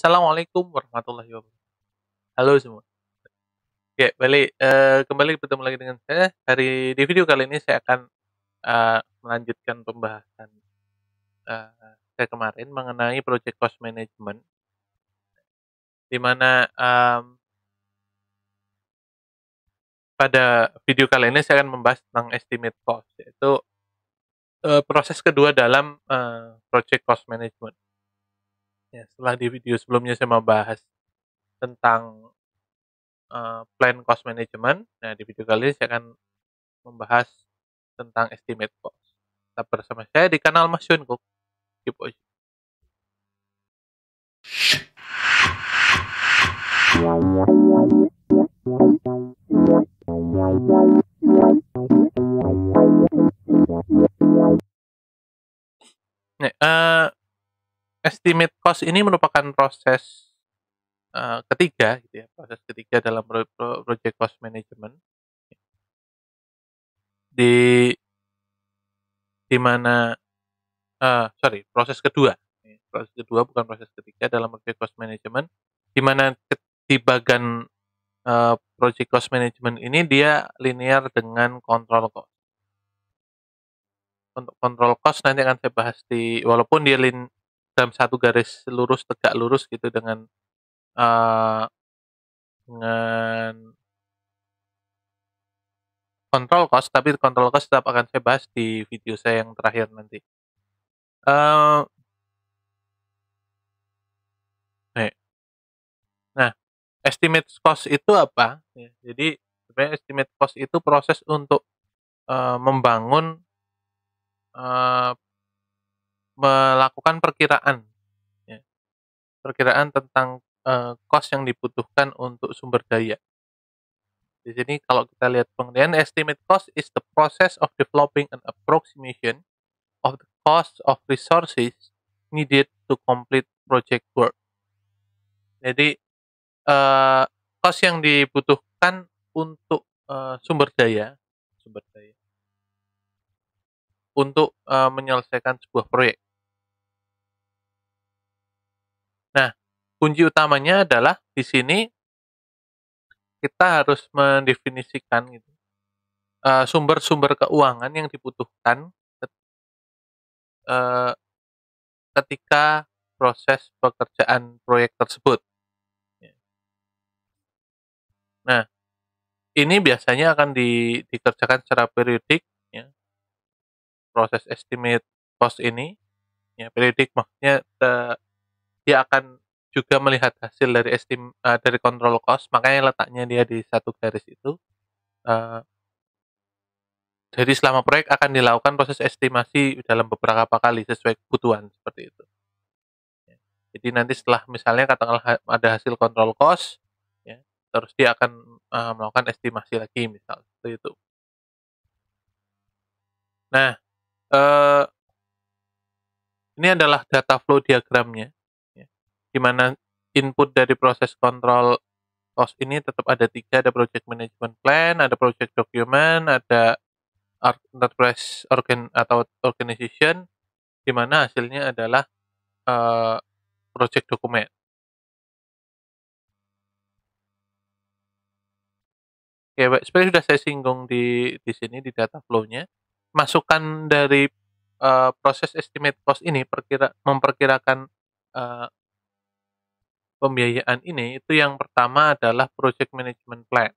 Assalamualaikum warahmatullahi wabarakatuh. Halo semua. Oke, kembali bertemu lagi dengan saya. Di video kali ini saya akan melanjutkan pembahasan saya kemarin mengenai project cost management, di mana pada video kali ini saya akan membahas tentang estimate cost, yaitu proses kedua dalam project cost management. Ya, setelah di video sebelumnya saya membahas tentang plan cost management, nah di video kali ini saya akan membahas tentang estimate cost. Tetap bersama saya di kanal Mas Yunko. Keep watching. Nah, estimate cost ini merupakan proses ketiga, gitu ya, proses ketiga dalam project cost management, di di mana proses kedua. Proses kedua bukan proses ketiga dalam project cost management, di mana di bagian project cost management ini dia linear dengan control cost. Untuk control cost nanti akan saya bahas walaupun dia dalam satu garis lurus, tegak lurus gitu dengan control cost, tapi control cost tetap akan saya bahas di video saya yang terakhir nanti. Uh, nah, estimate cost itu apa? Ya, jadi sebenarnya estimate cost itu proses untuk membangun, melakukan perkiraan, ya, perkiraan tentang cost yang dibutuhkan untuk sumber daya. Di sini kalau kita lihat pengertian, estimate cost is the process of developing an approximation of the cost of resources needed to complete project work. Jadi cost yang dibutuhkan untuk sumber daya untuk menyelesaikan sebuah proyek. Nah, kunci utamanya adalah di sini kita harus mendefinisikan gitu, sumber-sumber keuangan yang dibutuhkan ketika proses pekerjaan proyek tersebut. Nah, ini biasanya akan dikerjakan secara periodik, ya. Proses estimate cost ini, ya, periodik maksudnya dia akan juga melihat hasil dari control cost, makanya letaknya dia di satu garis itu. Jadi selama proyek akan dilakukan proses estimasi dalam beberapa kali sesuai kebutuhan, seperti itu. Ya. Jadi nanti setelah misalnya katakanlah ada hasil control cost, ya, terus dia akan melakukan estimasi lagi, misal seperti itu. Nah, ini adalah data flow diagramnya, ya, di mana input dari proses control cost ini tetap ada 3, ada project management plan, ada project document, ada enterprise atau organization, di mana hasilnya adalah project document. Oke, baik. Seperti sudah saya singgung di sini di data flow-nya, masukan dari proses estimate cost ini memperkirakan pembiayaan ini, itu yang pertama adalah project management plan.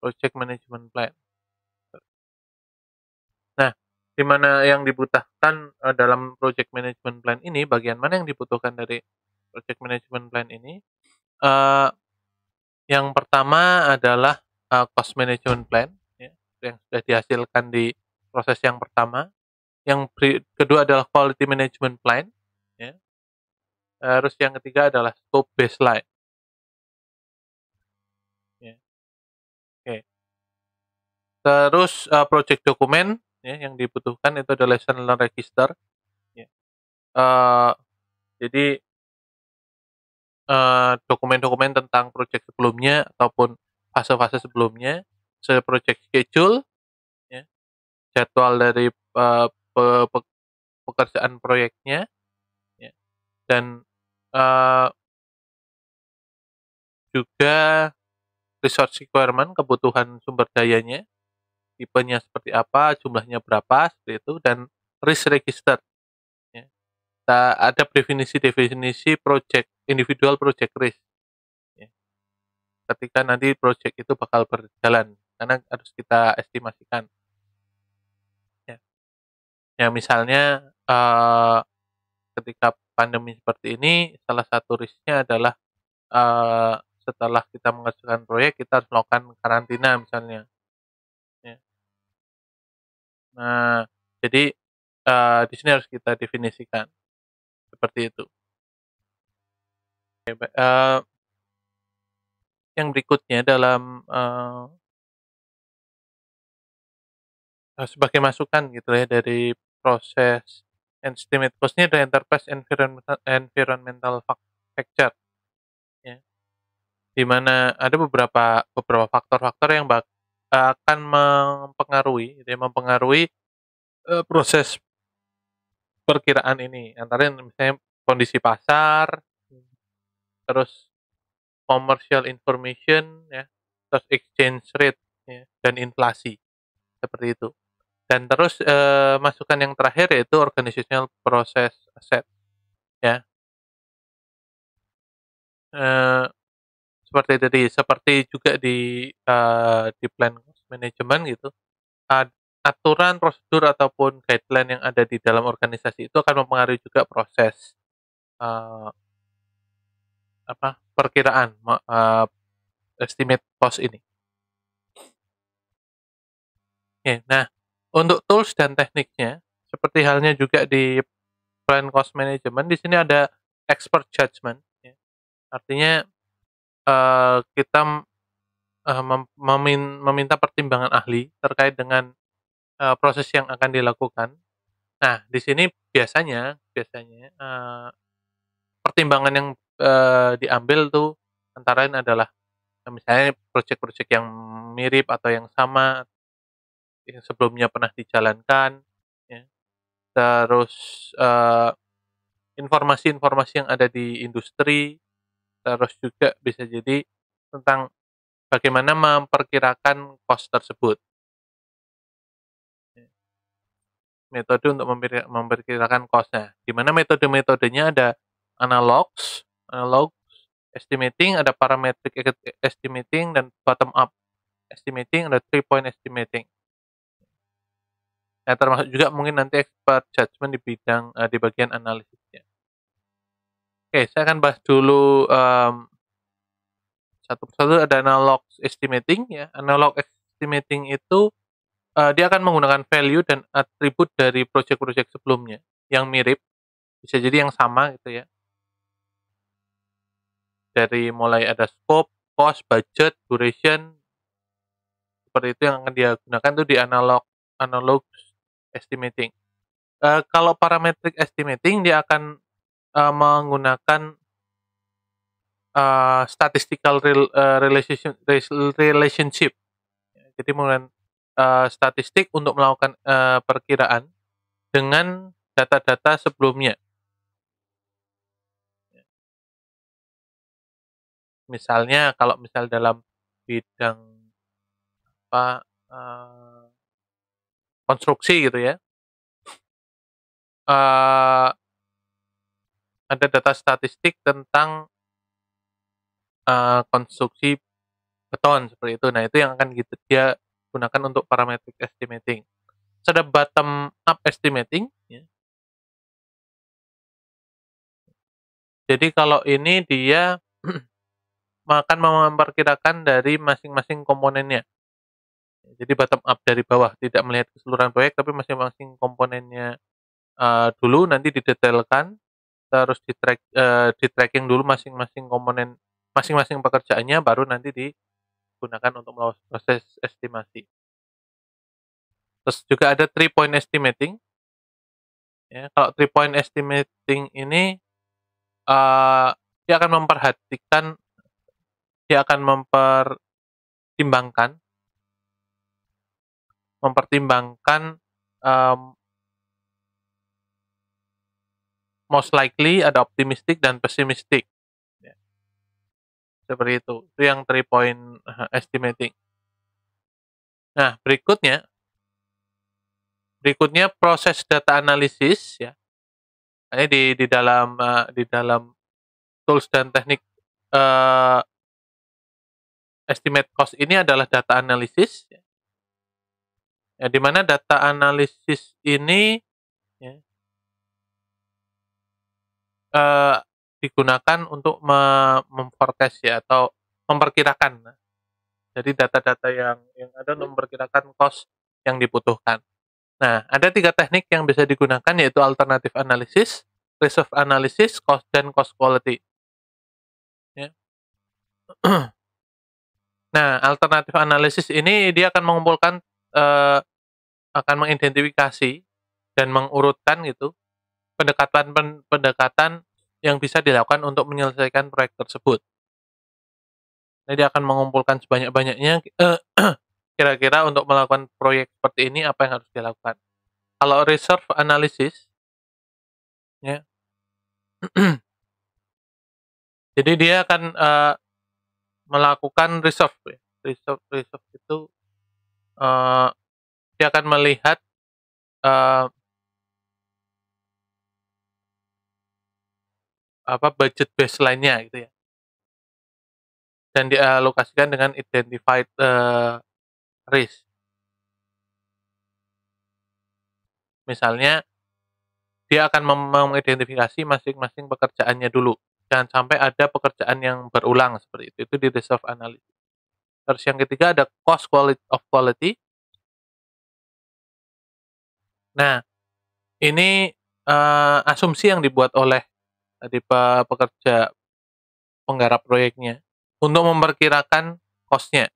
Project management plan. Nah, di mana yang dibutuhkan dalam project management plan ini, bagian mana yang dibutuhkan dari project management plan ini? Yang pertama adalah cost management plan, ya, yang sudah dihasilkan di proses yang pertama. Yang kedua adalah quality management plan, ya. Terus yang ketiga adalah scope baseline. Ya. Oke. Terus project document, ya, yang dibutuhkan itu adalah lesson learn register. Ya. Jadi dokumen-dokumen tentang project sebelumnya ataupun fase-fase sebelumnya, project schedule, ya, jadwal dari pekerjaan proyeknya, ya. dan uh, juga resource requirement, kebutuhan sumber dayanya, tipenya seperti apa, jumlahnya berapa, seperti itu, dan risk register. Ya. Ada definisi-definisi project, individual project risk. Ya. Ketika nanti project itu bakal berjalan, karena harus kita estimasikan. Ya, ya misalnya ketika pandemi seperti ini, salah satu risknya adalah setelah kita mengerjakan proyek, kita harus melakukan karantina misalnya. Ya. Nah, jadi di sini harus kita definisikan seperti itu. Oke, yang berikutnya dalam sebagai masukan gitu ya dari proses estimate cost-nya ada enterprise environmental factor, ya, di mana ada beberapa faktor-faktor yang akan mempengaruhi, gitu ya, proses perkiraan ini, antara misalnya kondisi pasar, terus commercial information, ya, terus exchange rate, ya, dan inflasi, seperti itu. Dan terus masukan yang terakhir yaitu organizational process asset, ya. Eh, seperti juga di plan cost management gitu, aturan, prosedur ataupun guideline yang ada di dalam organisasi itu akan mempengaruhi juga proses eh, perkiraan estimate cost ini. Oke, nah untuk tools dan tekniknya seperti halnya juga di plan cost management, di sini ada expert judgment, ya. Artinya kita meminta pertimbangan ahli terkait dengan proses yang akan dilakukan. Nah, di sini biasanya biasanya pertimbangan yang diambil tuh antara lain adalah misalnya proyek-proyek yang mirip atau yang sama yang sebelumnya pernah dijalankan, ya. Terus informasi-informasi yang ada di industri, terus juga bisa jadi tentang bagaimana memperkirakan cost tersebut. Metode untuk memperkirakan cost-nya, di mana metode-metodenya ada analog estimating, ada parametric estimating, dan bottom up estimating, ada 3-point estimating. Nah, termasuk juga mungkin nanti expert judgment di bagian analisisnya. Oke, saya akan bahas dulu satu persatu. Ada analog estimating, ya. Analog estimating itu dia akan menggunakan value dan atribut dari proyek-proyek sebelumnya yang mirip, bisa jadi yang sama gitu ya. Dari mulai ada scope, cost, budget, duration, seperti itu yang akan dia gunakan tuh di analog estimating. Kalau parametric estimating dia akan menggunakan statistical relationship. Jadi menggunakan statistik untuk melakukan perkiraan dengan data-data sebelumnya. Misalnya kalau dalam bidang konstruksi gitu ya, ada data statistik tentang konstruksi beton seperti itu. Nah, itu yang akan dia gunakan untuk parametric estimating. Terus ada bottom up estimating, ya. Jadi kalau ini dia akan memperkirakan dari masing-masing komponennya. Jadi bottom up dari bawah, tidak melihat keseluruhan proyek tapi masing-masing komponennya dulu, nanti didetailkan, terus di tracking dulu masing-masing komponen, masing-masing pekerjaannya, baru nanti digunakan untuk melakukan proses estimasi. Terus juga ada 3-point estimating. Ya, kalau 3-point estimating ini dia akan mempertimbangkan most likely, ada optimistic dan pessimistic. Ya. Seperti itu. Itu yang 3 point estimating. Nah, berikutnya proses data analisis ya. Ini di dalam tools dan teknik estimate cost ini adalah data analisis ya. Ya, di mana data analisis ini ya, digunakan untuk memforecast ya atau memperkirakan. Jadi data-data yang ada untuk memperkirakan cost yang dibutuhkan. Nah, ada 3 teknik yang bisa digunakan yaitu alternative analysis, reserve analysis, cost dan cost quality. Ya. Nah, alternative analysis ini dia akan mengumpulkan akan mengidentifikasi dan mengurutkan gitu pendekatan yang bisa dilakukan untuk menyelesaikan proyek tersebut. Jadi dia akan mengumpulkan sebanyak-banyaknya kira-kira untuk melakukan proyek seperti ini apa yang harus dilakukan. Kalau reserve analysis ya. Jadi dia akan melakukan reserve ya. Reserve itu dia akan melihat budget baseline-nya gitu ya. Dan dialokasikan dengan identified risk. Misalnya dia akan mengidentifikasi masing-masing pekerjaannya dulu. Jangan sampai ada pekerjaan yang berulang seperti itu. Itu di reserve analysis. Terus yang ketiga ada cost quality. Nah, ini asumsi yang dibuat oleh pekerja penggarap proyeknya untuk memperkirakan cost-nya.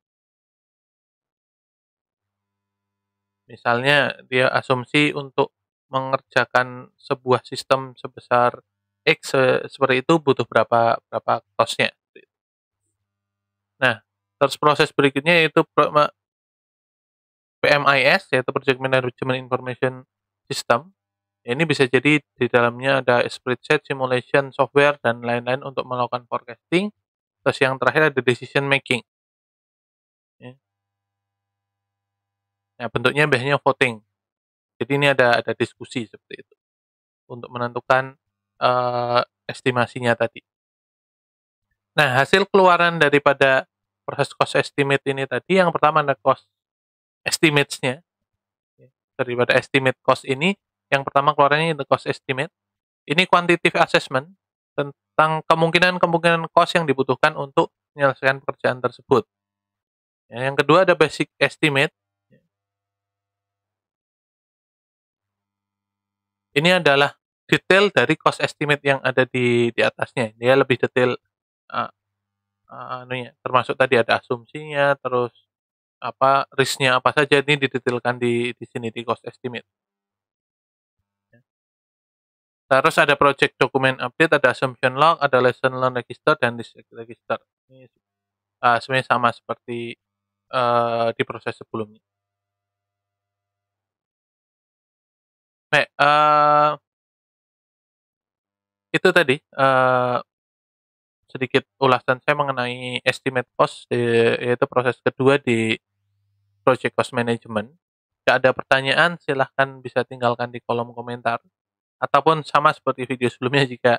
Misalnya dia asumsi untuk mengerjakan sebuah sistem sebesar X seperti itu butuh berapa cost-nya. Nah, terus proses berikutnya yaitu PMIS yaitu Project Management Information System. Ini bisa jadi di dalamnya ada spreadsheet, simulation, software, dan lain-lain untuk melakukan forecasting. Terus yang terakhir ada decision making. Ya. Nah, bentuknya biasanya voting. Jadi ini ada diskusi seperti itu untuk menentukan estimasinya tadi. Nah, hasil keluaran daripada proses cost estimate ini tadi, yang pertama ada cost estimates-nya. Daripada estimate cost ini, yang pertama keluarannya itu cost estimate. Ini quantitative assessment tentang kemungkinan cost yang dibutuhkan untuk menyelesaikan pekerjaan tersebut. Yang kedua ada basic estimate. Ini adalah detail dari cost estimate yang ada di atasnya. Dia lebih detail termasuk tadi ada asumsinya, terus risk-nya apa saja ini didetailkan di sini di cost estimate. Terus ada project document update, ada assumption log, ada lesson learn register dan risk register. Ini sebenarnya sama seperti di proses sebelumnya. Baik, itu tadi sedikit ulasan saya mengenai estimate cost, yaitu proses kedua di project cost management. Jika ada pertanyaan, silahkan bisa tinggalkan di kolom komentar. Ataupun sama seperti video sebelumnya, jika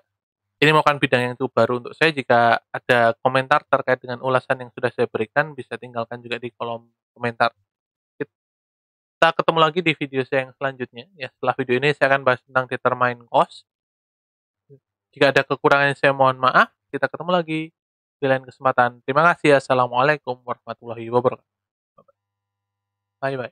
ini merupakan bidang yang itu baru untuk saya, jika ada komentar terkait dengan ulasan yang sudah saya berikan, bisa tinggalkan juga di kolom komentar. Kita ketemu lagi di video saya yang selanjutnya. Ya, setelah video ini saya akan bahas tentang determine cost. Jika ada kekurangan saya mohon maaf. Kita ketemu lagi di lain kesempatan. Terima kasih. Assalamualaikum warahmatullahi wabarakatuh. Bye-bye.